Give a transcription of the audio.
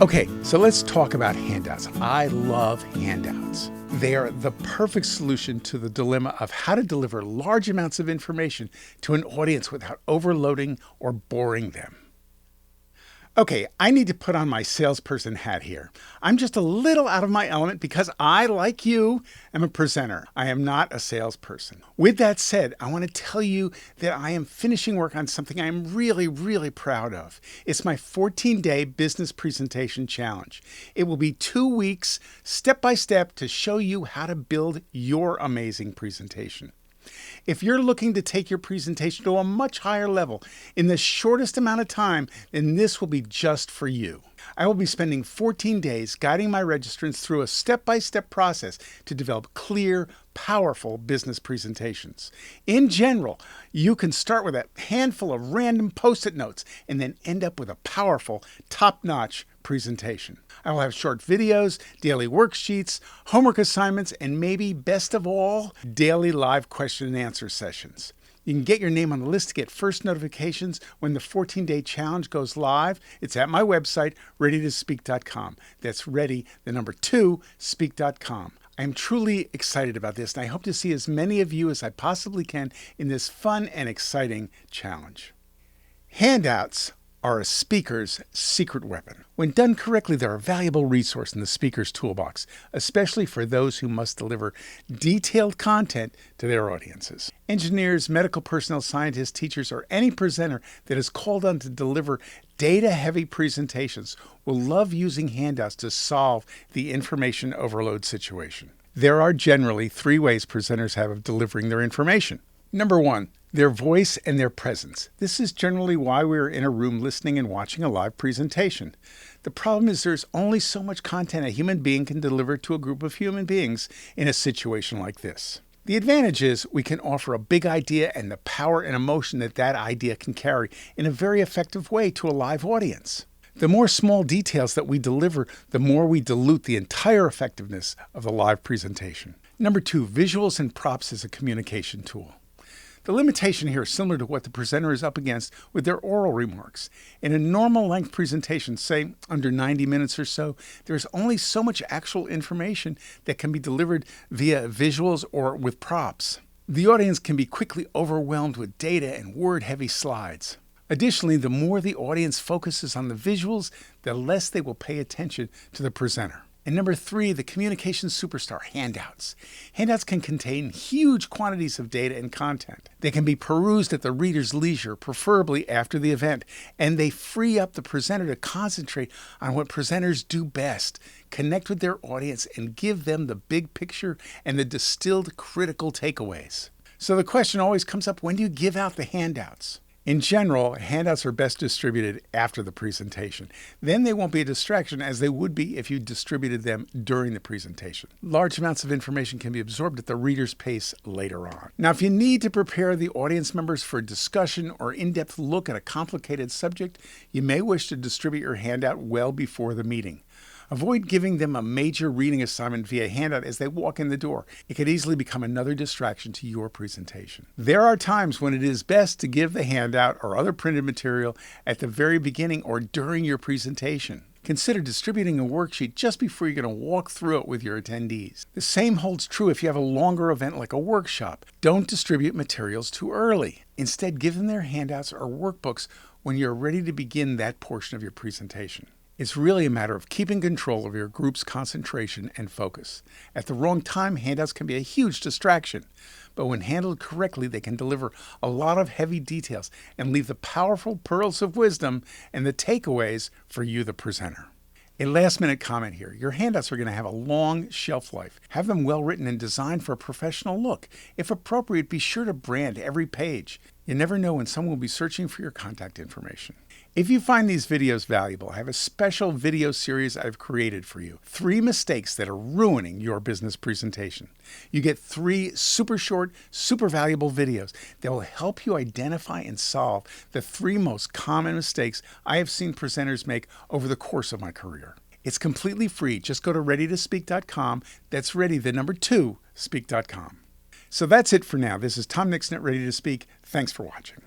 Okay, so let's talk about handouts. I love handouts. They are the perfect solution to the dilemma of how to deliver large amounts of information to an audience without overloading or boring them. Okay, I need to put on my salesperson hat here. I'm just a little out of my element because I, like you, am a presenter. I am not a salesperson. With that said, I want to tell you that I am finishing work on something I'm really proud of. It's my 14-day business presentation challenge. It will be 2 weeks, step by step, to show you how to build your amazing presentation. If you're looking to take your presentation to a much higher level in the shortest amount of time, then this will be just for you. I will be spending 14 days guiding my registrants through a step-by-step process to develop clear, powerful business presentations. In general, you can start with a handful of random Post-it notes and then end up with a powerful, top-notch presentation. I will have short videos, daily worksheets, homework assignments, and maybe, best of all, daily live question and answer sessions. You can get your name on the list to get first notifications when the 14-day challenge goes live. It's at my website, readytospeak.com. That's ready, the number 2, speak.com. I am truly excited about this, and I hope to see as many of you as I possibly can in this fun and exciting challenge. Handouts are a speaker's secret weapon. When done correctly, they're a valuable resource in the speaker's toolbox, especially for those who must deliver detailed content to their audiences. Engineers, medical personnel, scientists, teachers, or any presenter that is called on to deliver data-heavy presentations will love using handouts to solve the information overload situation. There are generally 3 ways presenters have of delivering their information. Number 1, their voice and their presence. This is generally why we're in a room listening and watching a live presentation. The problem is there's only so much content a human being can deliver to a group of human beings in a situation like this. The advantage is we can offer a big idea and the power and emotion that that idea can carry in a very effective way to a live audience. The more small details that we deliver, the more we dilute the entire effectiveness of the live presentation. Number 2, visuals and props as a communication tool. The limitation here is similar to what the presenter is up against with their oral remarks. In a normal length presentation, say under 90 minutes or so, there's only so much actual information that can be delivered via visuals or with props. The audience can be quickly overwhelmed with data and word-heavy slides. Additionally, the more the audience focuses on the visuals, the less they will pay attention to the presenter. And number 3, the communication superstar, handouts. Handouts can contain huge quantities of data and content. They can be perused at the reader's leisure, preferably after the event, and they free up the presenter to concentrate on what presenters do best, connect with their audience, and give them the big picture and the distilled critical takeaways. So the question always comes up, when do you give out the handouts? In general, handouts are best distributed after the presentation. Then they won't be a distraction as they would be if you distributed them during the presentation. Large amounts of information can be absorbed at the reader's pace later on. Now, if you need to prepare the audience members for a discussion or in-depth look at a complicated subject, you may wish to distribute your handout well before the meeting. Avoid giving them a major reading assignment via handout as they walk in the door. It could easily become another distraction to your presentation. There are times when it is best to give the handout or other printed material at the very beginning or during your presentation. Consider distributing a worksheet just before you're going to walk through it with your attendees. The same holds true if you have a longer event like a workshop. Don't distribute materials too early. Instead, give them their handouts or workbooks when you're ready to begin that portion of your presentation. It's really a matter of keeping control of your group's concentration and focus. At the wrong time, handouts can be a huge distraction, but when handled correctly, they can deliver a lot of heavy details and leave the powerful pearls of wisdom and the takeaways for you, the presenter. A last-minute comment here. Your handouts are going to have a long shelf life. Have them well written and designed for a professional look. If appropriate, be sure to brand every page. You never know when someone will be searching for your contact information. If you find these videos valuable, I have a special video series I've created for you. 3 mistakes that are ruining your business presentation. You get 3 super short, super valuable videos that will help you identify and solve the 3 most common mistakes I have seen presenters make over the course of my career. It's completely free. Just go to readytospeak.com. That's ready, the number 2, speak.com. So that's it for now. This is Tom Nixon at Ready to Speak. Thanks for watching.